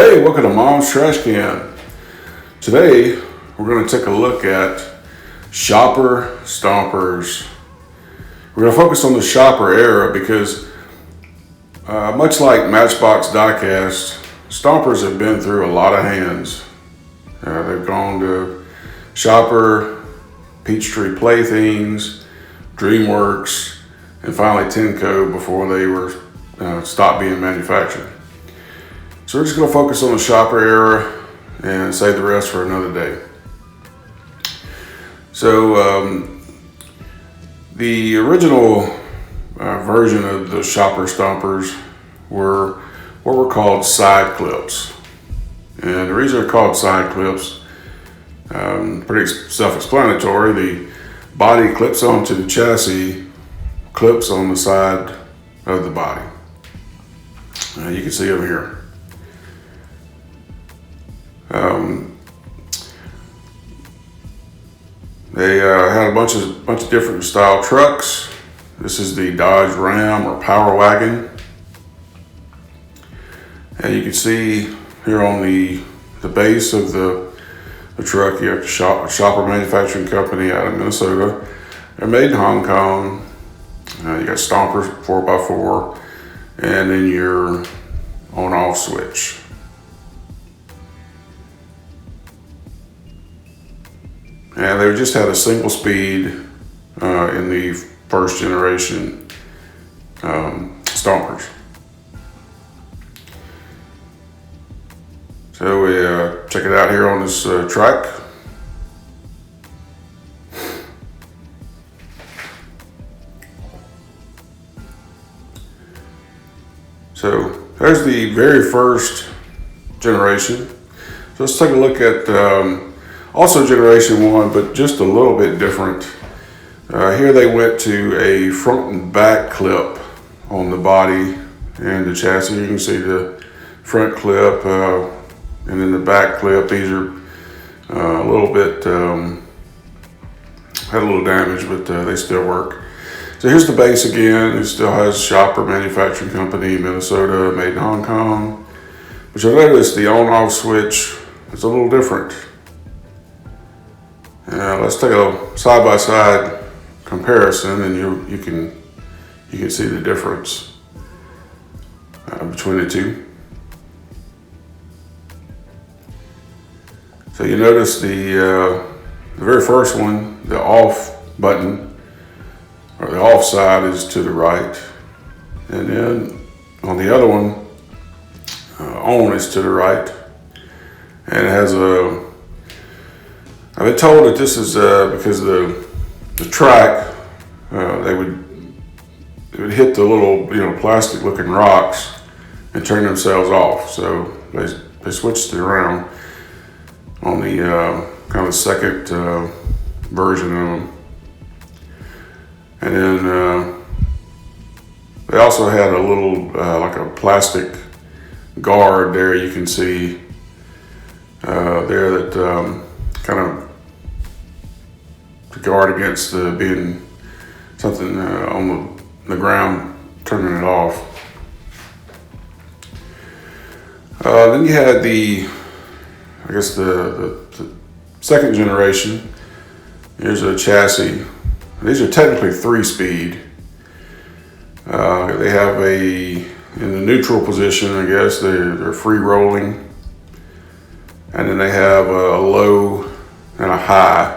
Hey, welcome to Mom's Trash Can. Today, we're going to take a look at Schaper Stompers. We're going to focus on the Schaper era because much like Matchbox diecast, Stompers have been through a lot of hands. They've gone to Schaper, Peachtree Playthings, DreamWorks, and finally Tenco before they were stopped being manufactured. So we're just going to focus on the Schaper era and save the rest for another day. So the original version of the Schaper Stompers were what were called side clips. And the reason they're called side clips, pretty self-explanatory. The body clips onto the chassis, clips on the side of the body. You can see them here. They had a bunch of different style trucks. This is the Dodge Ram or Power Wagon. And you can see here on the base of the truck, you have Schaper Manufacturing Company out of Minnesota. They're made in Hong Kong. You got Stompers 4x4, and then your on-off switch. And they just had a single speed in the first generation Stompers. So we check it out here on this track. So there's the very first generation. So let's take a look at also generation 1, but just a little bit different. Here they went to a front and back clip on the body and the chassis. You can see the front clip and then the back clip. These are a little bit, had a little damage, but they still work. So here's the base again. It still has Schaper Manufacturing Company, Minnesota, made in Hong Kong. But you'll notice the on-off switch is a little different. Let's take a side-by-side comparison, and you can see the difference between the two. So you notice the very first one, the off button or the off side is to the right, and then on the other one, on is to the right, and it has a. I've been told that this is because the track, they would hit the little plastic looking rocks and turn themselves off. So they switched it around on the kind of second version of them. And then they also had a little like a plastic guard there. You can see there that kind of to guard against being something on the ground, turning it off. Then you had the second generation. Here's a chassis. These are technically 3-speed. They have in the neutral position, I guess, they're free rolling. And then they have a low and a high.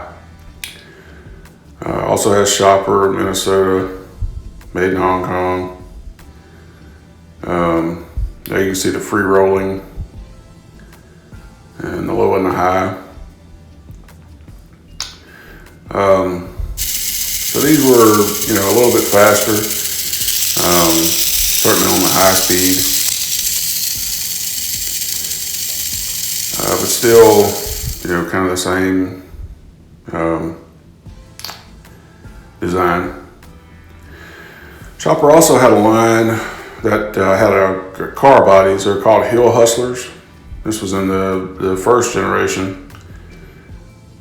Also has Schaper, Minnesota, made in Hong Kong. There you can see the free rolling and the low and the high. So these were, a little bit faster, certainly on the high speed, but still, kind of the same design. Schaper also had a line that had a car bodies. They're called Hill Hustlers. This was in the first generation.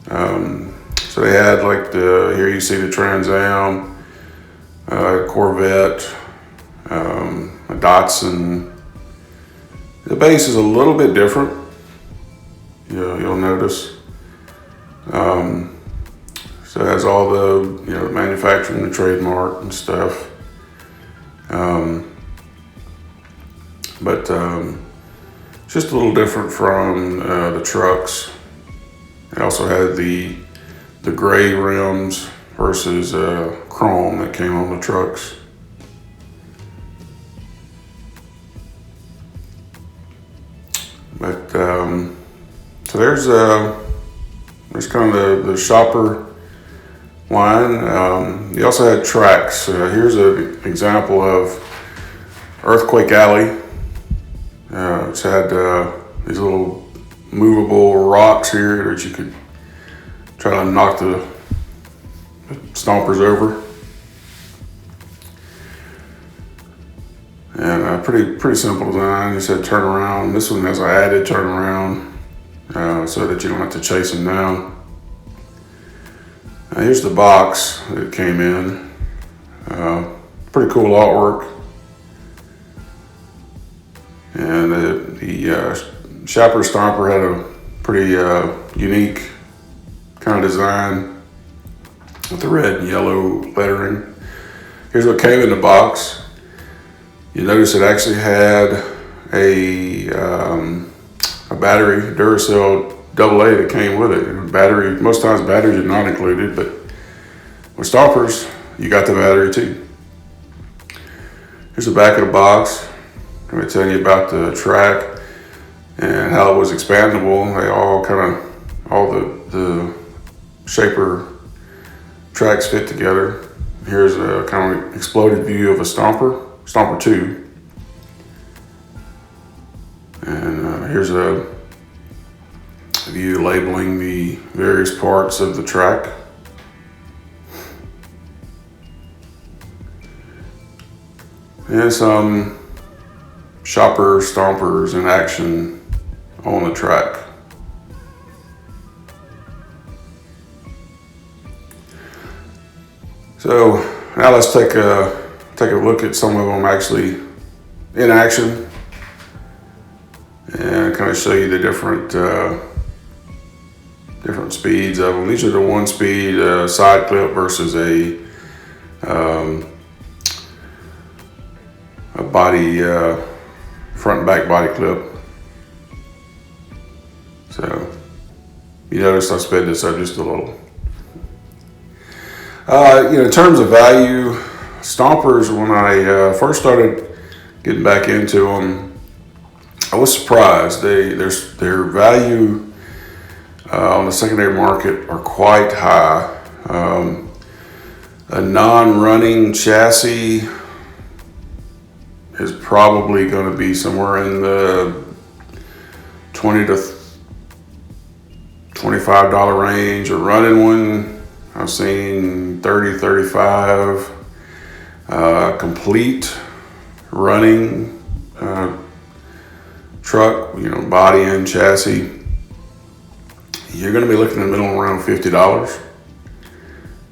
So they had here you see the Trans Am, Corvette, a Datsun, The base is a little bit different. You'll notice. So it has all the manufacturing, the trademark and stuff. But it's just a little different from the trucks. It also had the gray rims versus chrome that came on the trucks. But so there's kind of the Schaper line. You also had tracks. Here's an example of Earthquake Alley. It's had these little movable rocks here that you could try to knock the stompers over. And pretty simple design. You said turn around. This one has an added turn around so that you don't have to chase them down. Here's the box that it came in. Pretty cool artwork. And the Schaper Stomper had a pretty unique kind of design with the red and yellow lettering. Here's what came in the box. You notice it actually had a battery, Duracell AA that came with it. Battery, most times batteries are not included, but with Stompers, you got the battery too. Here's the back of the box. I'm going to tell you about the track and how it was expandable. They all the Schaper tracks fit together. Here's a kind of exploded view of a Stomper 2. And here's a view labeling the various parts of the track. And some Schaper Stompers in action on the track. So now let's take a look at some of them actually in action and kind of show you the different speeds of them. These are the 1-speed side clip versus a body front and back body clip. So you notice I sped this up just a little. In terms of value, Stompers, when I first started getting back into them, I was surprised. Their value on the secondary market are quite high. A non-running chassis is probably going to be somewhere in the $20 to $25 range. A running one, I've seen $30, $35. Complete running truck, body and chassis, you're going to be looking in the middle around $50.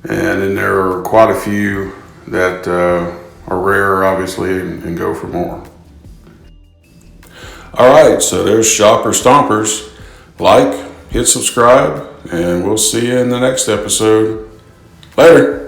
And then there are quite a few that are rare, obviously, and go for more. All right, so there's Schaper Stompers. Hit subscribe, and we'll see you in the next episode. Later.